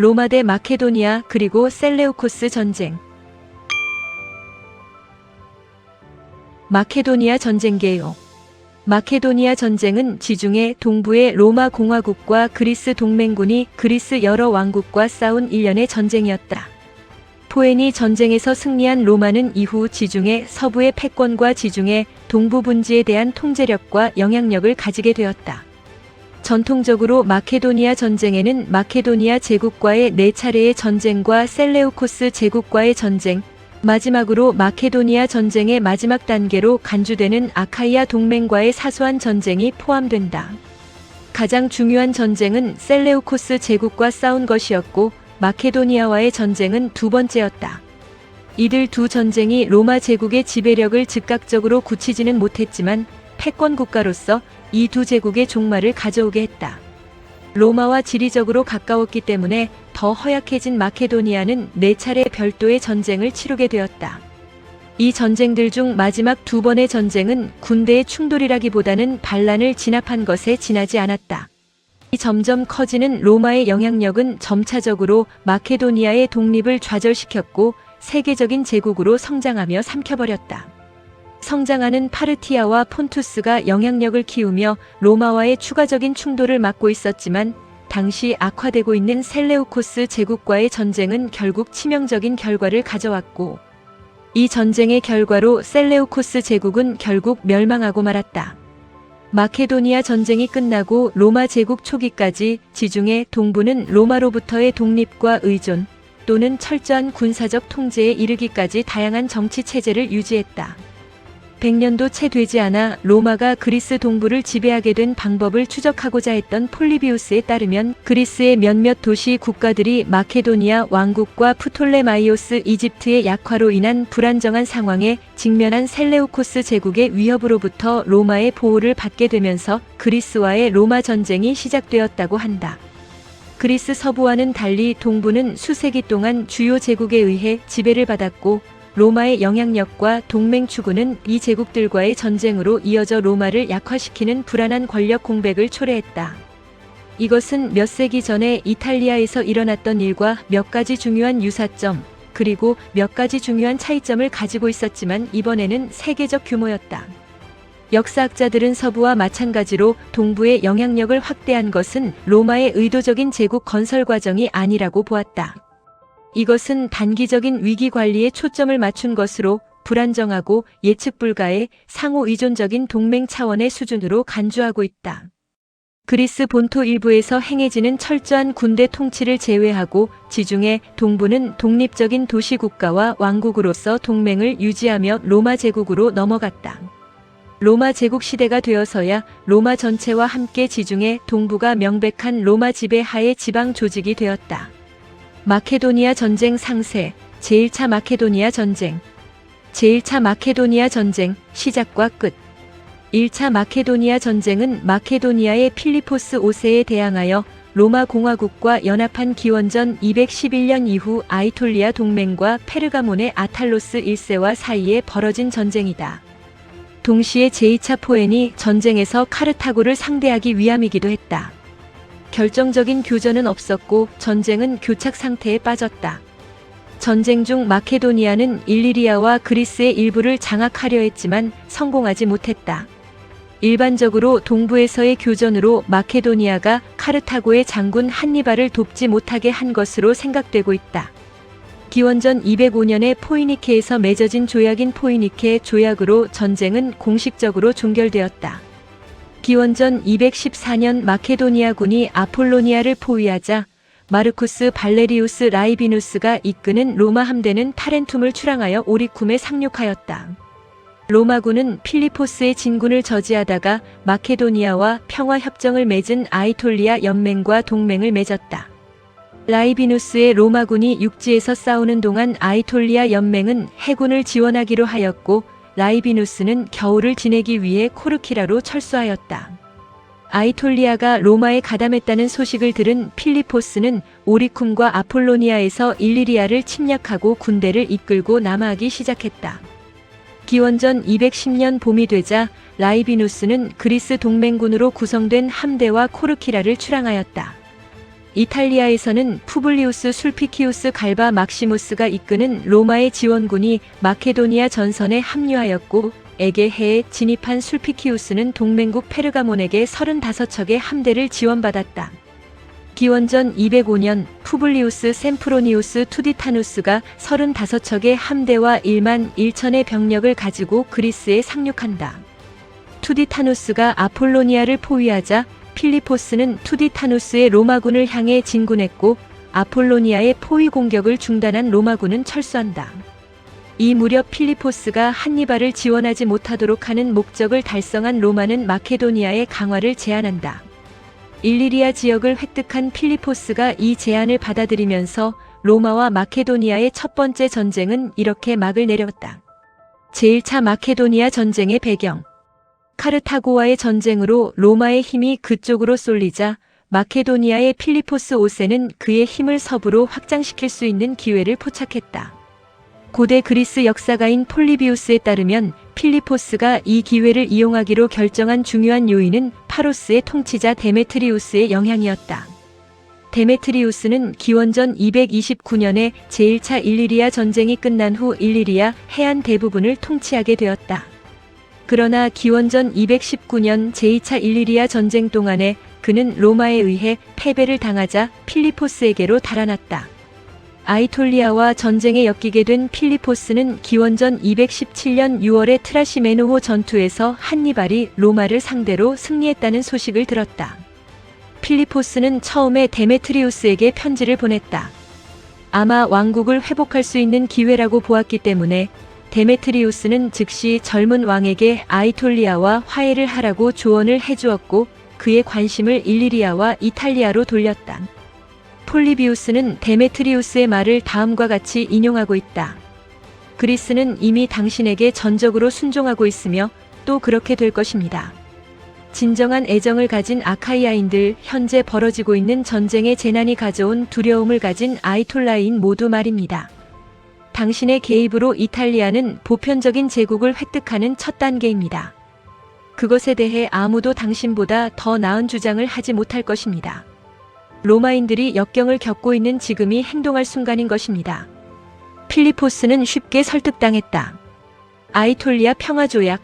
로마 대 마케도니아 그리고 셀레우코스 전쟁. 마케도니아 전쟁개요. 마케도니아 전쟁은 지중해 동부의 로마 공화국과 그리스 동맹군이 그리스 여러 왕국과 싸운 일련의 전쟁이었다. 포에니 전쟁에서 승리한 로마는 이후 지중해 서부의 패권과 지중해 동부 분지에 대한 통제력과 영향력을 가지게 되었다. 전통적으로 마케도니아 전쟁에는 마케도니아 제국과의 4차례의 전쟁과 셀레우코스 제국과의 전쟁, 마지막으로 마케도니아 전쟁의 마지막 단계로 간주되는 아카이아 동맹과의 사소한 전쟁이 포함된다. 가장 중요한 전쟁은 셀레우코스 제국과 싸운 것이었고 마케도니아와의 전쟁은 두 번째였다. 이들 두 전쟁이 로마 제국의 지배력을 즉각적으로 굳히지는 못했지만 패권 국가로서 이 두 제국의 종말을 가져오게 했다. 로마와 지리적으로 가까웠기 때문에 더 허약해진 마케도니아는 4차례 별도의 전쟁을 치르게 되었다. 이 전쟁들 중 마지막 2번의 전쟁은 군대의 충돌이라기보다는 반란을 진압한 것에 지나지 않았다. 이 점점 커지는 로마의 영향력은 점차적으로 마케도니아의 독립을 좌절시켰고 세계적인 제국으로 성장하며 삼켜버렸다. 성장하는 파르티아와 폰투스가 영향력을 키우며 로마와의 추가적인 충돌을 막고 있었지만 당시 악화되고 있는 셀레우코스 제국과의 전쟁은 결국 치명적인 결과를 가져왔고 이 전쟁의 결과로 셀레우코스 제국은 결국 멸망하고 말았다. 마케도니아 전쟁이 끝나고 로마 제국 초기까지 지중해 동부는 로마로부터의 독립과 의존 또는 철저한 군사적 통제에 이르기까지 다양한 정치 체제를 유지했다. 100년도 채 되지 않아 로마가 그리스 동부를 지배하게 된 방법을 추적하고자 했던 폴리비우스에 따르면 그리스의 몇몇 도시 국가들이 마케도니아 왕국과 프톨레마이오스 이집트의 약화로 인한 불안정한 상황에 직면한 셀레우코스 제국의 위협으로부터 로마의 보호를 받게 되면서 그리스와의 로마 전쟁이 시작되었다고 한다. 그리스 서부와는 달리 동부는 수세기 동안 주요 제국에 의해 지배를 받았고 로마의 영향력과 동맹 추구는 이 제국들과의 전쟁으로 이어져 로마를 약화시키는 불안한 권력 공백을 초래했다. 이것은 몇 세기 전에 이탈리아에서 일어났던 일과 몇 가지 중요한 유사점, 그리고 몇 가지 중요한 차이점을 가지고 있었지만 이번에는 세계적 규모였다. 역사학자들은 서부와 마찬가지로 동부의 영향력을 확대한 것은 로마의 의도적인 제국 건설 과정이 아니라고 보았다. 이것은 단기적인 위기 관리에 초점을 맞춘 것으로 불안정하고 예측 불가의 상호 의존적인 동맹 차원의 수준으로 간주하고 있다. 그리스 본토 일부에서 행해지는 철저한 군대 통치를 제외하고 지중해 동부는 독립적인 도시국가와 왕국으로서 동맹을 유지하며 로마 제국으로 넘어갔다. 로마 제국 시대가 되어서야 로마 전체와 함께 지중해 동부가 명백한 로마 지배 하의 지방 조직이 되었다. 마케도니아 전쟁 상세, 제1차 마케도니아 전쟁. 제1차 마케도니아 전쟁, 시작과 끝. 1차 마케도니아 전쟁은 마케도니아의 필리포스 5세에 대항하여 로마 공화국과 연합한 기원전 211년 이후 아이톨리아 동맹과 페르가몬의 아탈로스 1세와 사이에 벌어진 전쟁이다. 동시에 제2차 포엔이 전쟁에서 카르타고를 상대하기 위함이기도 했다. 결정적인 교전은 없었고 전쟁은 교착 상태에 빠졌다. 전쟁 중 마케도니아는 일리리아와 그리스의 일부를 장악하려 했지만 성공하지 못했다. 일반적으로 동부에서의 교전으로 마케도니아가 카르타고의 장군 한니발을 돕지 못하게 한 것으로 생각되고 있다. 기원전 205년에 포이니케에서 맺어진 조약인 포이니케 조약으로 전쟁은 공식적으로 종결되었다. 기원전 214년 마케도니아군이 아폴로니아를 포위하자 마르쿠스 발레리우스 라이비누스가 이끄는 로마 함대는 타렌툼을 출항하여 오리쿰에 상륙하였다. 로마군은 필리포스의 진군을 저지하다가 마케도니아와 평화협정을 맺은 아이톨리아 연맹과 동맹을 맺었다. 라이비누스의 로마군이 육지에서 싸우는 동안 아이톨리아 연맹은 해군을 지원하기로 하였고 라이비누스는 겨울을 지내기 위해 코르키라로 철수하였다. 아이톨리아가 로마에 가담했다는 소식을 들은 필리포스는 오리쿰과 아폴로니아에서 일리리아를 침략하고 군대를 이끌고 남하하기 시작했다. 기원전 210년 봄이 되자 라이비누스는 그리스 동맹군으로 구성된 함대와 코르키라를 출항하였다. 이탈리아에서는 푸블리우스 술피키우스 갈바 막시무스가 이끄는 로마의 지원군이 마케도니아 전선에 합류하였고, 에게해에 진입한 술피키우스는 동맹국 페르가몬에게 35척의 함대를 지원받았다. 기원전 205년 푸블리우스 셈프로니우스 투디타누스가 35척의 함대와 1만 1천의 병력을 가지고 그리스에 상륙한다. 투디타누스가 아폴로니아를 포위하자 필리포스는 투디타누스의 로마군을 향해 진군했고, 아폴로니아의 포위 공격을 중단한 로마군은 철수한다. 이 무렵 필리포스가 한니발을 지원하지 못하도록 하는 목적을 달성한 로마는 마케도니아의 강화를 제안한다. 일리리아 지역을 획득한 필리포스가 이 제안을 받아들이면서 로마와 마케도니아의 첫 번째 전쟁은 이렇게 막을 내렸다. 제1차 마케도니아 전쟁의 배경. 카르타고와의 전쟁으로 로마의 힘이 그쪽으로 쏠리자 마케도니아의 필리포스 5세는 그의 힘을 서부로 확장시킬 수 있는 기회를 포착했다. 고대 그리스 역사가인 폴리비우스에 따르면 필리포스가 이 기회를 이용하기로 결정한 중요한 요인은 파로스의 통치자 데메트리우스의 영향이었다. 데메트리우스는 기원전 229년에 제1차 일리리아 전쟁이 끝난 후 일리리아 해안 대부분을 통치하게 되었다. 그러나 기원전 219년 제2차 일리리아 전쟁 동안에 그는 로마에 의해 패배를 당하자 필리포스에게로 달아났다. 아이톨리아와 전쟁에 엮이게 된 필리포스는 기원전 217년 6월의 트라시메노호 전투에서 한니발이 로마를 상대로 승리했다는 소식을 들었다. 필리포스는 처음에 데메트리우스에게 편지를 보냈다. 아마 왕국을 회복할 수 있는 기회라고 보았기 때문에 데메트리우스는 즉시 젊은 왕에게 아이톨리아와 화해를 하라고 조언을 해주었고, 그의 관심을 일리리아와 이탈리아로 돌렸다. 폴리비우스는 데메트리우스의 말을 다음과 같이 인용하고 있다. 그리스는 이미 당신에게 전적으로 순종하고 있으며 또 그렇게 될 것입니다. 진정한 애정을 가진 아카이아인들, 현재 벌어지고 있는 전쟁의 재난이 가져온 두려움을 가진 아이톨라인 모두 말입니다. 당신의 개입으로 이탈리아는 보편적인 제국을 획득하는 첫 단계입니다. 그것에 대해 아무도 당신보다 더 나은 주장을 하지 못할 것입니다. 로마인들이 역경을 겪고 있는 지금이 행동할 순간인 것입니다. 필리포스는 쉽게 설득당했다. 아이톨리아 평화조약.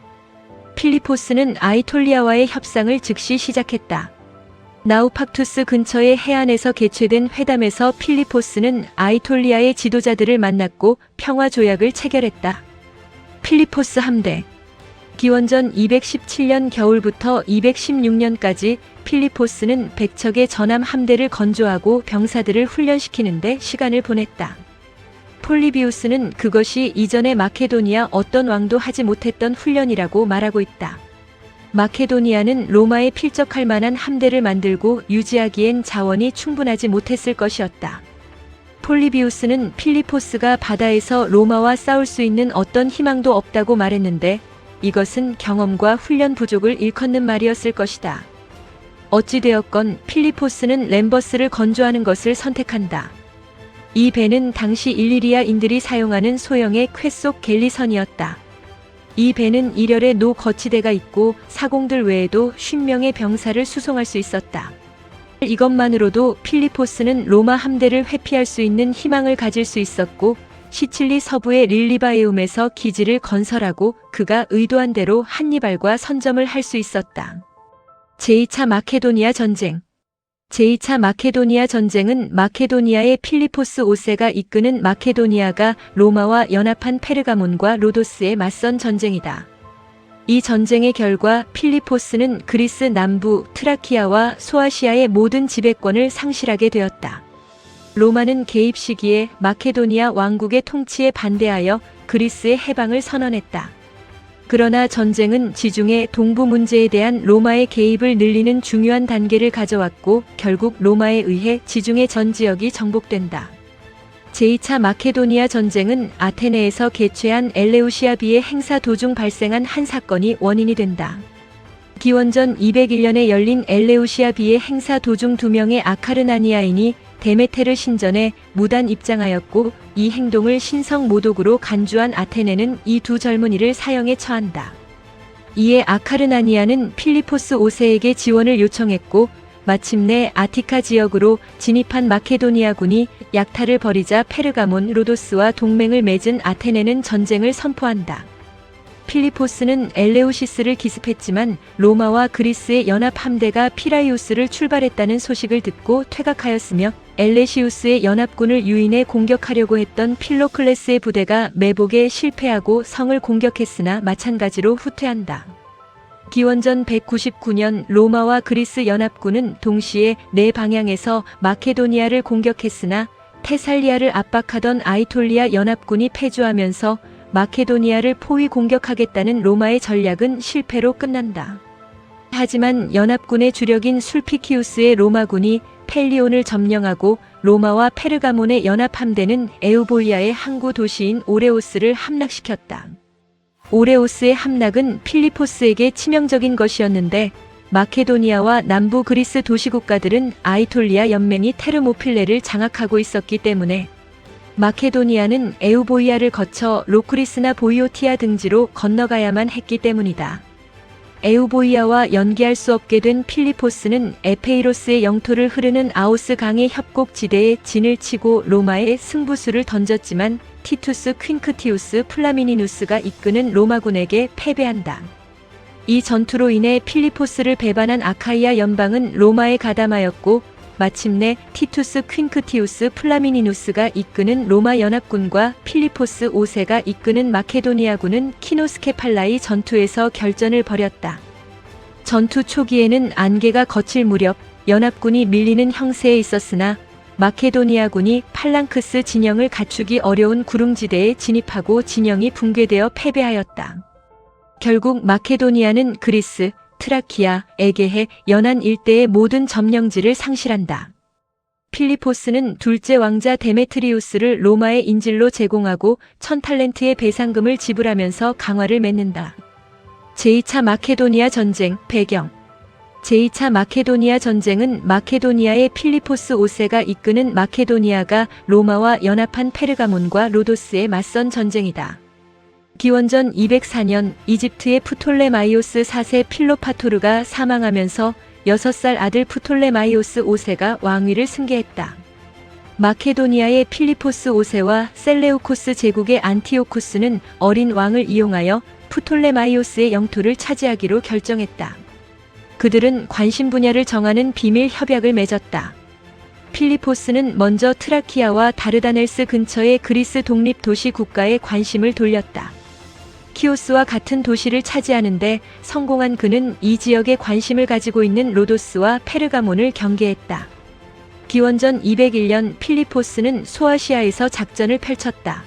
필리포스는 아이톨리아와의 협상을 즉시 시작했다. 나우팍투스 근처의 해안에서 개최된 회담에서 필리포스는 아이톨리아의 지도자들을 만났고 평화조약을 체결했다. 필리포스 함대. 기원전 217년 겨울부터 216년까지 필리포스는 100척의 전함 함대를 건조하고 병사들을 훈련시키는데 시간을 보냈다. 폴리비우스는 그것이 이전에 마케도니아 어떤 왕도 하지 못했던 훈련이라고 말하고 있다. 마케도니아는 로마에 필적할 만한 함대를 만들고 유지하기엔 자원이 충분하지 못했을 것이었다. 폴리비우스는 필리포스가 바다에서 로마와 싸울 수 있는 어떤 희망도 없다고 말했는데, 이것은 경험과 훈련 부족을 일컫는 말이었을 것이다. 어찌되었건 필리포스는 램버스를 건조하는 것을 선택한다. 이 배는 당시 일리리아인들이 사용하는 소형의 쾌속 갤리선이었다. 이 배는 일열에 노 거치대가 있고 사공들 외에도 50명의 병사를 수송할 수 있었다. 이것만으로도 필리포스는 로마 함대를 회피할 수 있는 희망을 가질 수 있었고, 시칠리 서부의 릴리바에움에서 기지를 건설하고 그가 의도한 대로 한니발과 선점을 할 수 있었다. 제2차 마케도니아 전쟁. 제2차 마케도니아 전쟁은 마케도니아의 필리포스 5세가 이끄는 마케도니아가 로마와 연합한 페르가몬과 로도스에 맞선 전쟁이다. 이 전쟁의 결과 필리포스는 그리스 남부 트라키아와 소아시아의 모든 지배권을 상실하게 되었다. 로마는 개입 시기에 마케도니아 왕국의 통치에 반대하여 그리스의 해방을 선언했다. 그러나 전쟁은 지중해 동부 문제에 대한 로마의 개입을 늘리는 중요한 단계를 가져왔고, 결국 로마에 의해 지중해 전 지역이 정복된다. 제2차 마케도니아 전쟁은 아테네에서 개최한 엘레우시아 비의 행사 도중 발생한 한 사건이 원인이 된다. 기원전 201년에 열린 엘레우시아 비의 행사 도중 2명의 아카르나니아인이 데메테르 신전에 무단 입장하였고, 이 행동을 신성 모독으로 간주한 아테네는 이 두 젊은이를 사형에 처한다. 이에 아카르나니아는 필리포스 5세에게 지원을 요청했고, 마침내 아티카 지역으로 진입한 마케도니아군이 약탈을 벌이자 페르가몬, 로도스와 동맹을 맺은 아테네는 전쟁을 선포한다. 필리포스는 엘레우시스를 기습했지만 로마와 그리스의 연합 함대가 피라이우스를 출발했다는 소식을 듣고 퇴각하였으며 엘레시우스의 연합군을 유인해 공격하려고 했던 필로클레스의 부대가 매복에 실패하고 성을 공격했으나 마찬가지로 후퇴한다. 기원전 199년 로마와 그리스 연합군은 동시에 네 방향에서 마케도니아를 공격했으나 테살리아를 압박하던 아이톨리아 연합군이 패주하면서 마케도니아를 포위 공격하겠다는 로마의 전략은 실패로 끝난다. 하지만 연합군의 주력인 술피키우스의 로마군이 펠리온을 점령하고 로마와 페르가몬의 연합 함대는 에우보리아의 항구 도시인 오레오스를 함락시켰다. 오레오스의 함락은 필리포스에게 치명적인 것이었는데 마케도니아와 남부 그리스 도시국가들은 아이톨리아 연맹이 테르모필레를 장악하고 있었기 때문에 마케도니아는 에우보이아를 거쳐 로크리스나 보이오티아 등지로 건너가야만 했기 때문이다. 에우보이아와 연계할 수 없게 된 필리포스는 에페이로스의 영토를 흐르는 아오스 강의 협곡지대에 진을 치고 로마에 승부수를 던졌지만 티투스 퀸크티우스 플라미니누스가 이끄는 로마군에게 패배한다. 이 전투로 인해 필리포스를 배반한 아카이아 연방은 로마에 가담하였고 마침내 티투스 퀸크티우스 플라미니누스가 이끄는 로마 연합군과 필리포스 5세가 이끄는 마케도니아군은 키노스케팔라이 전투에서 결전을 벌였다. 전투 초기에는 안개가 거칠 무렵 연합군이 밀리는 형세에 있었으나 마케도니아군이 팔랑크스 진영을 갖추기 어려운 구릉지대에 진입하고 진영이 붕괴되어 패배하였다. 결국 마케도니아는 그리스, 트라키아, 에게해, 연안 일대의 모든 점령지를 상실한다. 필리포스는 둘째 왕자 데메트리우스를 로마의 인질로 제공하고 1000탈렌트의 배상금을 지불하면서 강화를 맺는다. 제2차 마케도니아 전쟁 배경 제2차 마케도니아 전쟁은 마케도니아의 필리포스 5세가 이끄는 마케도니아가 로마와 연합한 페르가몬과 로도스에 맞선 전쟁이다. 기원전 204년 이집트의 프톨레마이오스 4세 필로파토르가 사망하면서 6살 아들 프톨레마이오스 5세가 왕위를 승계했다. 마케도니아의 필리포스 5세와 셀레우코스 제국의 안티오쿠스는 어린 왕을 이용하여 프톨레마이오스의 영토를 차지하기로 결정했다. 그들은 관심 분야를 정하는 비밀 협약을 맺었다. 필리포스는 먼저 트라키아와 다르다넬스 근처의 그리스 독립 도시 국가에 관심을 돌렸다. 키오스와 같은 도시를 차지하는데 성공한 그는 이 지역에 관심을 가지고 있는 로도스와 페르가몬을 경계했다. 기원전 201년 필리포스는 소아시아에서 작전을 펼쳤다.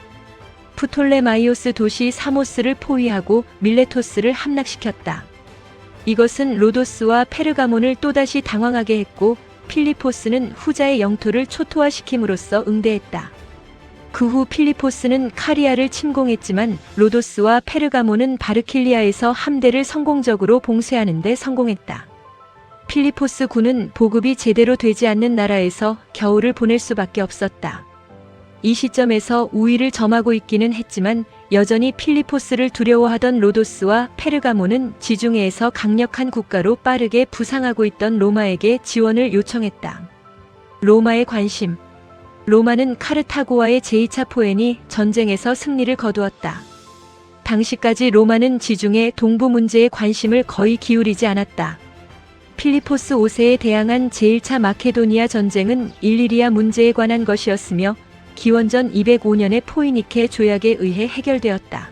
프톨레마이오스 도시 사모스를 포위하고 밀레토스를 함락시켰다. 이것은 로도스와 페르가몬을 또다시 당황하게 했고 필리포스는 후자의 영토를 초토화시킴으로써 응대했다. 그 후 필리포스는 카리아를 침공했지만 로도스와 페르가몬은 바르킬리아에서 함대를 성공적으로 봉쇄하는 데 성공했다. 필리포스 군은 보급이 제대로 되지 않는 나라에서 겨울을 보낼 수밖에 없었다. 이 시점에서 우위를 점하고 있기는 했지만 여전히 필리포스를 두려워하던 로도스와 페르가몬은 지중해에서 강력한 국가로 빠르게 부상하고 있던 로마에게 지원을 요청했다. 로마의 관심 로마는 카르타고와의 제2차 포엔이 전쟁에서 승리를 거두었다. 당시까지 로마는 지중해 동부 문제에 관심을 거의 기울이지 않았다. 필리포스 5세에 대항한 제1차 마케도니아 전쟁은 일리리아 문제에 관한 것이었으며 기원전 205년의 포이니케 조약에 의해 해결되었다.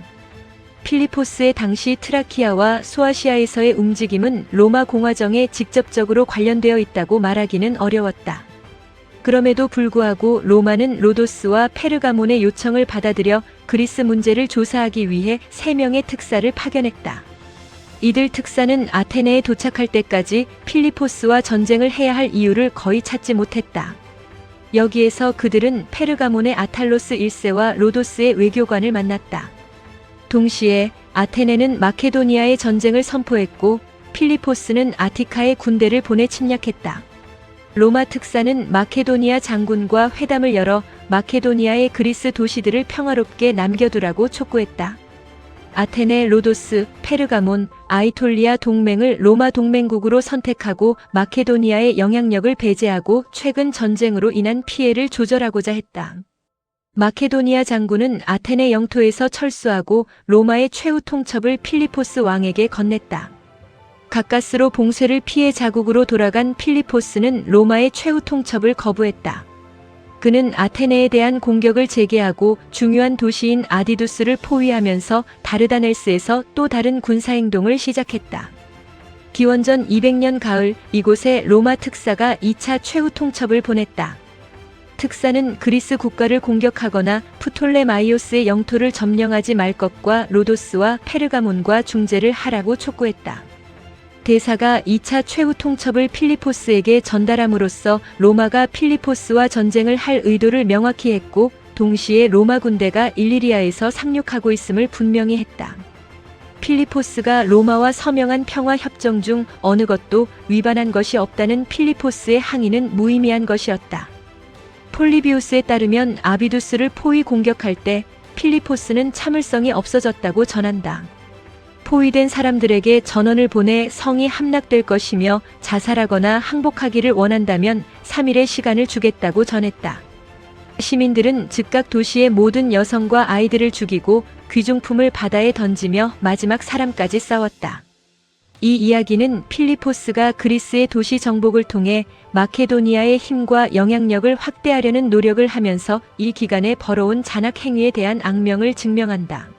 필리포스의 당시 트라키아와 소아시아에서의 움직임은 로마 공화정에 직접적으로 관련되어 있다고 말하기는 어려웠다. 그럼에도 불구하고 로마는 로도스와 페르가몬의 요청을 받아들여 그리스 문제를 조사하기 위해 3명의 특사를 파견했다. 이들 특사는 아테네에 도착할 때까지 필리포스와 전쟁을 해야 할 이유를 거의 찾지 못했다. 여기에서 그들은 페르가몬의 아탈로스 1세와 로도스의 외교관을 만났다. 동시에 아테네는 마케도니아의 전쟁을 선포했고 필리포스는 아티카의 군대를 보내 침략했다. 로마 특사는 마케도니아 장군과 회담을 열어 마케도니아의 그리스 도시들을 평화롭게 남겨두라고 촉구했다. 아테네, 로도스, 페르가몬, 아이톨리아 동맹을 로마 동맹국으로 선택하고 마케도니아의 영향력을 배제하고 최근 전쟁으로 인한 피해를 조절하고자 했다. 마케도니아 장군은 아테네 영토에서 철수하고 로마의 최후 통첩을 필리포스 왕에게 건넸다. 가까스로 봉쇄를 피해 자국으로 돌아간 필리포스는 로마의 최후 통첩을 거부했다. 그는 아테네에 대한 공격을 재개하고 중요한 도시인 아디두스를 포위하면서 다르다넬스에서 또 다른 군사행동을 시작했다. 기원전 200년 가을 이곳에 로마 특사가 2차 최후 통첩을 보냈다. 특사는 그리스 국가를 공격하거나 프톨레마이오스의 영토를 점령하지 말 것과 로도스와 페르가몬과 중재를 하라고 촉구했다. 대사가 2차 최후 통첩을 필리포스에게 전달함으로써 로마가 필리포스와 전쟁을 할 의도를 명확히 했고 동시에 로마 군대가 일리리아에서 상륙하고 있음을 분명히 했다. 필리포스가 로마와 서명한 평화 협정 중 어느 것도 위반한 것이 없다는 필리포스의 항의는 무의미한 것이었다. 폴리비우스에 따르면 아비두스를 포위 공격할 때 필리포스는 참을성이 없어졌다고 전한다. 포위된 사람들에게 전원을 보내 성이 함락될 것이며 자살하거나 항복하기를 원한다면 3일의 시간을 주겠다고 전했다. 시민들은 즉각 도시의 모든 여성과 아이들을 죽이고 귀중품을 바다에 던지며 마지막 사람까지 싸웠다. 이 이야기는 필리포스가 그리스의 도시 정복을 통해 마케도니아의 힘과 영향력을 확대하려는 노력을 하면서 이 기간에 벌어온 잔악 행위에 대한 악명을 증명한다.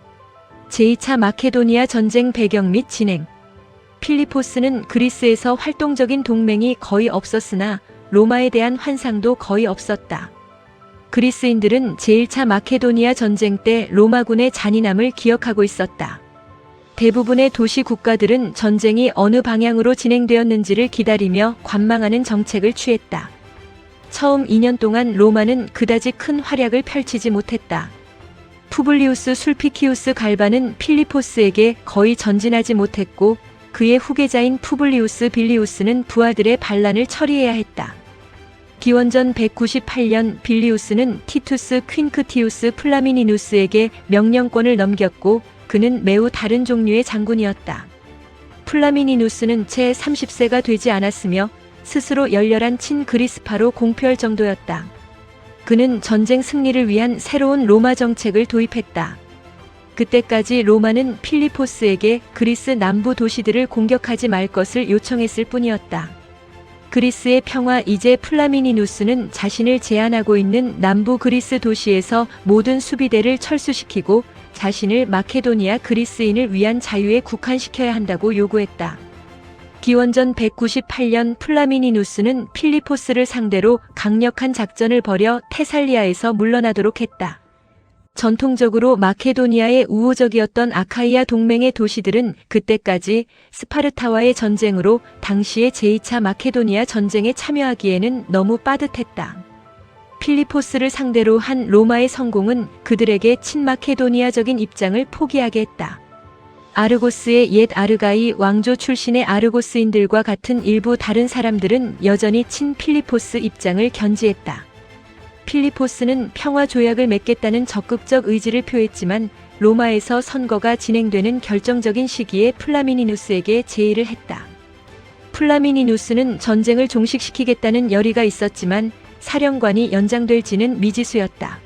제2차 마케도니아 전쟁 배경 및 진행. 필리포스는 그리스에서 활동적인 동맹이 거의 없었으나 로마에 대한 환상도 거의 없었다. 그리스인들은 제1차 마케도니아 전쟁 때 로마군의 잔인함을 기억하고 있었다. 대부분의 도시 국가들은 전쟁이 어느 방향으로 진행되었는지를 기다리며 관망하는 정책을 취했다. 처음 2년 동안 로마는 그다지 큰 활약을 펼치지 못했다. 푸블리우스 술피키우스 갈바는 필리포스에게 거의 전진하지 못했고 그의 후계자인 푸블리우스 빌리우스는 부하들의 반란을 처리해야 했다. 기원전 198년 빌리우스는 티투스 퀸크티우스 플라미니누스에게 명령권을 넘겼고 그는 매우 다른 종류의 장군이었다. 플라미니누스는 채 30세가 되지 않았으며 스스로 열렬한 친그리스파로 공표할 정도였다. 그는 전쟁 승리를 위한 새로운 로마 정책을 도입했다. 그때까지 로마는 필리포스에게 그리스 남부 도시들을 공격하지 말 것을 요청했을 뿐이었다. 그리스의 평화 이제 플라미니누스는 자신을 제한하고 있는 남부 그리스 도시에서 모든 수비대를 철수시키고 자신을 마케도니아 그리스인을 위한 자유에 국한시켜야 한다고 요구했다. 기원전 198년 플라미니누스는 필리포스를 상대로 강력한 작전을 벌여 테살리아에서 물러나도록 했다. 전통적으로 마케도니아의 우호적이었던 아카이아 동맹의 도시들은 그때까지 스파르타와의 전쟁으로 당시의 제2차 마케도니아 전쟁에 참여하기에는 너무 빠듯했다. 필리포스를 상대로 한 로마의 성공은 그들에게 친마케도니아적인 입장을 포기하게 했다. 아르고스의 옛 아르가이 왕조 출신의 아르고스인들과 같은 일부 다른 사람들은 여전히 친 필리포스 입장을 견지했다. 필리포스는 평화 조약을 맺겠다는 적극적 의지를 표했지만 로마에서 선거가 진행되는 결정적인 시기에 플라미니누스에게 제의를 했다. 플라미니누스는 전쟁을 종식시키겠다는 열의가 있었지만 사령관이 연장될지는 미지수였다.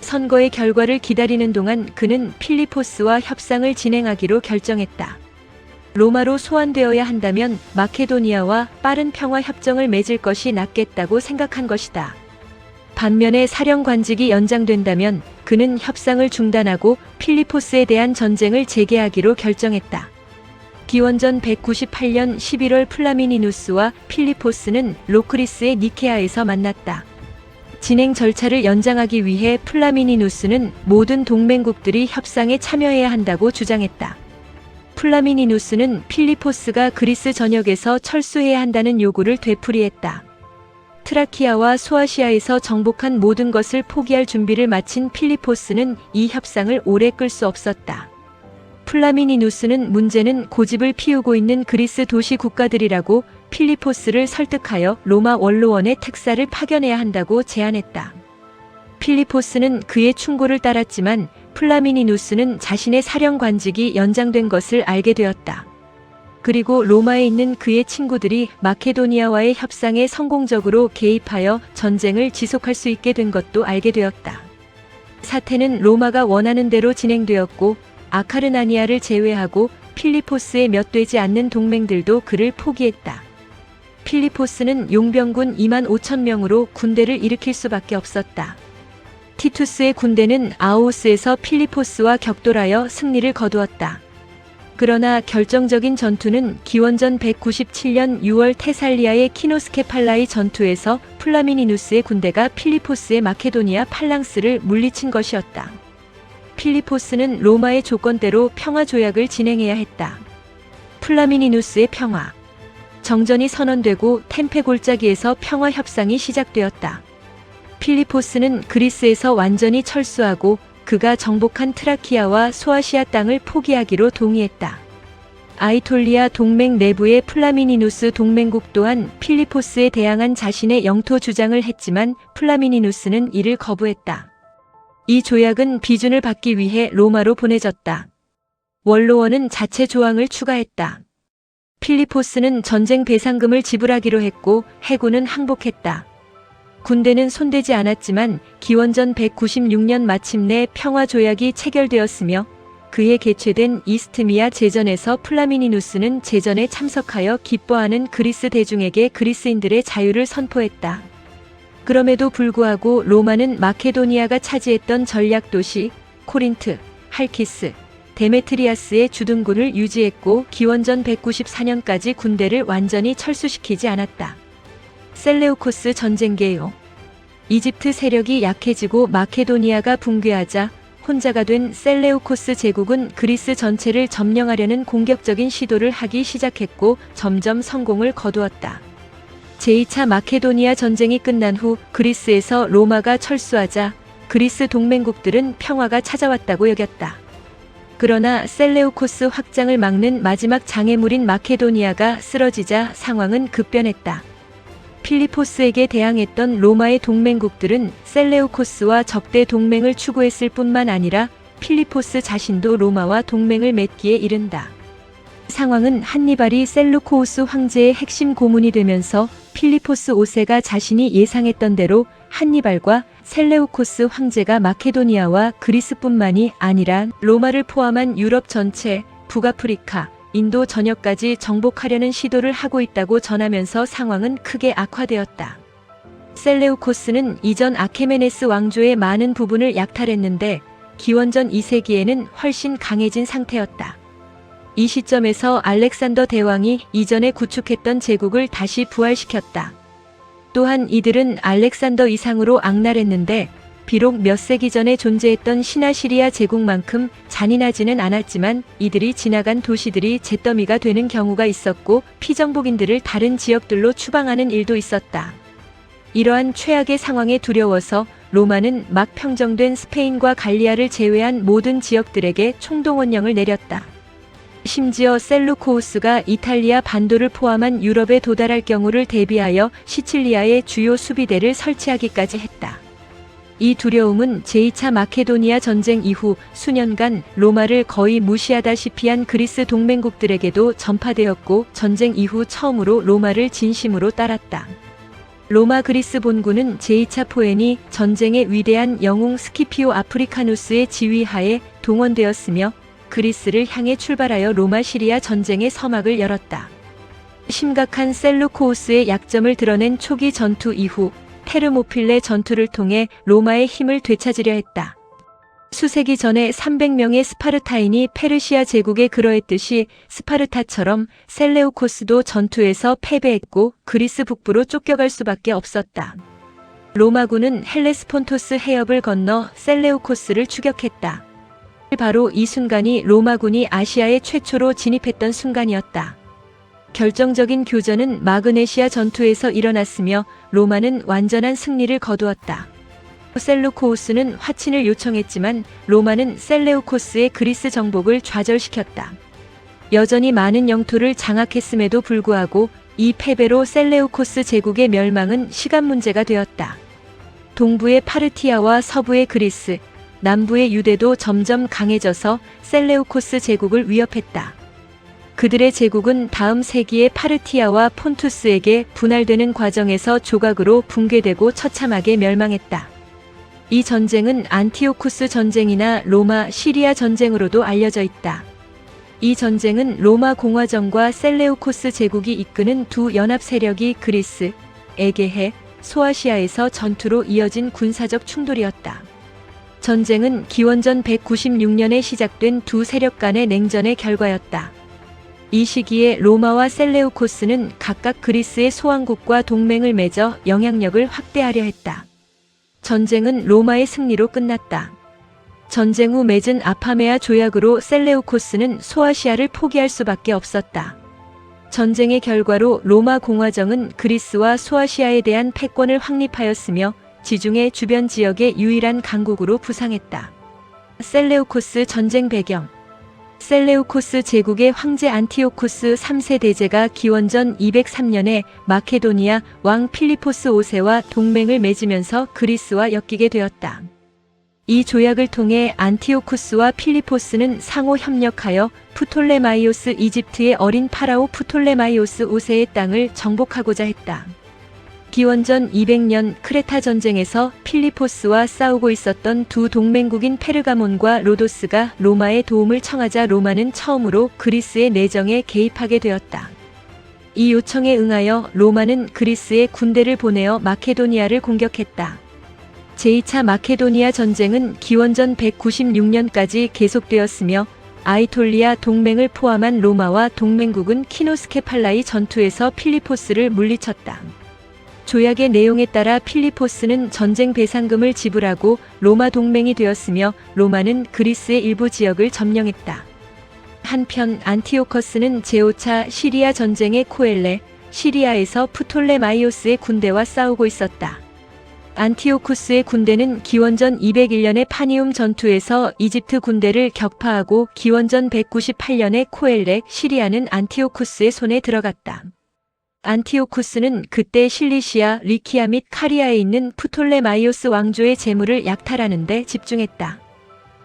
선거의 결과를 기다리는 동안 그는 필리포스와 협상을 진행하기로 결정했다. 로마로 소환되어야 한다면 마케도니아와 빠른 평화 협정을 맺을 것이 낫겠다고 생각한 것이다. 반면에 사령관직이 연장된다면 그는 협상을 중단하고 필리포스에 대한 전쟁을 재개하기로 결정했다. 기원전 198년 11월 플라미니누스와 필리포스는 로크리스의 니케아에서 만났다. 진행 절차를 연장하기 위해 플라미니누스는 모든 동맹국들이 협상에 참여해야 한다고 주장했다. 플라미니누스는 필리포스가 그리스 전역에서 철수해야 한다는 요구를 되풀이했다. 트라키아와 소아시아에서 정복한 모든 것을 포기할 준비를 마친 필리포스는 이 협상을 오래 끌 수 없었다. 플라미니누스는 문제는 고집을 피우고 있는 그리스 도시 국가들이라고 필리포스를 설득하여 로마 원로원의 특사를 파견해야 한다고 제안했다. 필리포스는 그의 충고를 따랐지만 플라미니누스는 자신의 사령관직이 연장된 것을 알게 되었다. 그리고 로마에 있는 그의 친구들이 마케도니아와의 협상에 성공적으로 개입하여 전쟁을 지속할 수 있게 된 것도 알게 되었다. 사태는 로마가 원하는 대로 진행되었고 아카르나니아를 제외하고 필리포스의 몇 되지 않는 동맹들도 그를 포기했다. 필리포스는 용병군 2만 5천 명으로 군대를 일으킬 수밖에 없었다. 티투스의 군대는 아오스에서 필리포스와 격돌하여 승리를 거두었다. 그러나 결정적인 전투는 기원전 197년 6월 테살리아의 키노스케팔라이 전투에서 플라미니누스의 군대가 필리포스의 마케도니아 팔랑스를 물리친 것이었다. 필리포스는 로마의 조건대로 평화 조약을 진행해야 했다. 플라미니누스의 평화. 정전이 선언되고 템페 골짜기에서 평화 협상이 시작되었다. 필리포스는 그리스에서 완전히 철수하고 그가 정복한 트라키아와 소아시아 땅을 포기하기로 동의했다. 아이톨리아 동맹 내부의 플라미니누스 동맹국 또한 필리포스에 대항한 자신의 영토 주장을 했지만 플라미니누스는 이를 거부했다. 이 조약은 비준을 받기 위해 로마로 보내졌다. 원로원은 자체 조항을 추가했다. 필리포스는 전쟁 배상금을 지불하기로 했고 해군은 항복했다. 군대는 손대지 않았지만 기원전 196년 마침내 평화 조약이 체결되었으며 그의 개최된 이스트미아 제전에서 플라미니누스는 제전에 참석하여 기뻐하는 그리스 대중에게 그리스인들의 자유를 선포했다. 그럼에도 불구하고 로마는 마케도니아가 차지했던 전략 도시 코린트, 할키스, 데메트리아스의 주둔군을 유지했고 기원전 194년까지 군대를 완전히 철수시키지 않았다. 셀레우코스 전쟁 개요. 이집트 세력이 약해지고 마케도니아가 붕괴하자 혼자가 된 셀레우코스 제국은 그리스 전체를 점령하려는 공격적인 시도를 하기 시작했고 점점 성공을 거두었다. 제2차 마케도니아 전쟁이 끝난 후 그리스에서 로마가 철수하자 그리스 동맹국들은 평화가 찾아왔다고 여겼다. 그러나 셀레우코스 확장을 막는 마지막 장애물인 마케도니아가 쓰러지자 상황은 급변했다. 필리포스에게 대항했던 로마의 동맹국들은 셀레우코스와 적대 동맹을 추구했을 뿐만 아니라 필리포스 자신도 로마와 동맹을 맺기에 이른다. 상황은 한니발이 셀루코우스 황제의 핵심 고문이 되면서 필리포스 5세가 자신이 예상했던 대로 한니발과 셀레우코스 황제가 마케도니아와 그리스뿐만이 아니라 로마를 포함한 유럽 전체, 북아프리카, 인도 전역까지 정복하려는 시도를 하고 있다고 전하면서 상황은 크게 악화되었다. 셀레우코스는 이전 아케메네스 왕조의 많은 부분을 약탈했는데 기원전 2세기에는 훨씬 강해진 상태였다. 이 시점에서 알렉산더 대왕이 이전에 구축했던 제국을 다시 부활시켰다. 또한 이들은 알렉산더 이상으로 악랄했는데 비록 몇 세기 전에 존재했던 신아시리아 제국만큼 잔인하지는 않았지만 이들이 지나간 도시들이 잿더미가 되는 경우가 있었고 피정복인들을 다른 지역들로 추방하는 일도 있었다. 이러한 최악의 상황에 두려워서 로마는 막 평정된 스페인과 갈리아를 제외한 모든 지역들에게 총동원령을 내렸다. 심지어 셀루코우스가 이탈리아 반도를 포함한 유럽에 도달할 경우를 대비하여 시칠리아에 주요 수비대를 설치하기까지 했다. 이 두려움은 제2차 마케도니아 전쟁 이후 수년간 로마를 거의 무시하다시피 한 그리스 동맹국들에게도 전파되었고 전쟁 이후 처음으로 로마를 진심으로 따랐다. 로마 그리스 본군은 제2차 포엔이 전쟁의 위대한 영웅 스키피오 아프리카누스의 지휘하에 동원되었으며 그리스를 향해 출발하여 로마 시리아 전쟁의 서막을 열었다. 심각한 셀루코우스의 약점을 드러낸 초기 전투 이후 테르모필레 전투를 통해 로마의 힘을 되찾으려 했다. 수세기 전에 300명의 스파르타인이 페르시아 제국에 그러했듯이 스파르타처럼 셀레우코스도 전투에서 패배했고 그리스 북부로 쫓겨갈 수밖에 없었다. 로마군은 헬레스폰토스 해협을 건너 셀레우코스를 추격했다. 바로 이 순간이 로마군이 아시아에 최초로 진입했던 순간이었다. 결정적인 교전은 마그네시아 전투에서 일어났으며 로마는 완전한 승리를 거두었다. 셀루코우스는 화친을 요청했지만 로마는 셀레우코스의 그리스 정복을 좌절시켰다. 여전히 많은 영토를 장악했음에도 불구하고 이 패배로 셀레우코스 제국의 멸망은 시간 문제가 되었다. 동부의 파르티아와 서부의 그리스, 남부의 유대도 점점 강해져서 셀레우코스 제국을 위협했다. 그들의 제국은 다음 세기의 파르티아와 폰투스에게 분할되는 과정에서 조각으로 붕괴되고 처참하게 멸망했다. 이 전쟁은 안티오쿠스 전쟁이나 로마 시리아 전쟁으로도 알려져 있다. 이 전쟁은 로마 공화정과 셀레우코스 제국이 이끄는 두 연합 세력이 그리스, 에게해, 소아시아에서 전투로 이어진 군사적 충돌이었다. 전쟁은 기원전 196년에 시작된 두 세력 간의 냉전의 결과였다. 이 시기에 로마와 셀레우코스는 각각 그리스의 소왕국과 동맹을 맺어 영향력을 확대하려 했다. 전쟁은 로마의 승리로 끝났다. 전쟁 후 맺은 아파메아 조약으로 셀레우코스는 소아시아를 포기할 수밖에 없었다. 전쟁의 결과로 로마 공화정은 그리스와 소아시아에 대한 패권을 확립하였으며 지중해 주변 지역의 유일한 강국으로 부상했다. 셀레우코스 전쟁 배경. 셀레우코스 제국의 황제 안티오쿠스 3세 대제가 기원전 203년에 마케도니아 왕 필리포스 5세와 동맹을 맺으면서 그리스와 엮이게 되었다. 이 조약을 통해 안티오쿠스와 필리포스는 상호 협력하여 프톨레마이오스 이집트의 어린 파라오 프톨레마이오스 5세의 땅을 정복하고자 했다. 기원전 200년 크레타 전쟁에서 필리포스와 싸우고 있었던 두 동맹국인 페르가몬과 로도스가 로마의 도움을 청하자 로마는 처음으로 그리스의 내정에 개입하게 되었다. 이 요청에 응하여 로마는 그리스에 군대를 보내어 마케도니아를 공격했다. 제2차 마케도니아 전쟁은 기원전 196년까지 계속되었으며 아이톨리아 동맹을 포함한 로마와 동맹국은 키노스케팔라이 전투에서 필리포스를 물리쳤다. 조약의 내용에 따라 필리포스는 전쟁 배상금을 지불하고 로마 동맹이 되었으며 로마는 그리스의 일부 지역을 점령했다. 한편 안티오커스는 제5차 시리아 전쟁의 코엘레, 시리아에서 프톨레마이오스의 군대와 싸우고 있었다. 안티오쿠스의 군대는 기원전 201년의 파니움 전투에서 이집트 군대를 격파하고 기원전 198년의 코엘렉, 시리아는 안티오쿠스의 손에 들어갔다. 안티오쿠스는 그때 실리시아, 리키아 및 카리아에 있는 프톨레마이오스 왕조의 재물을 약탈하는 데 집중했다.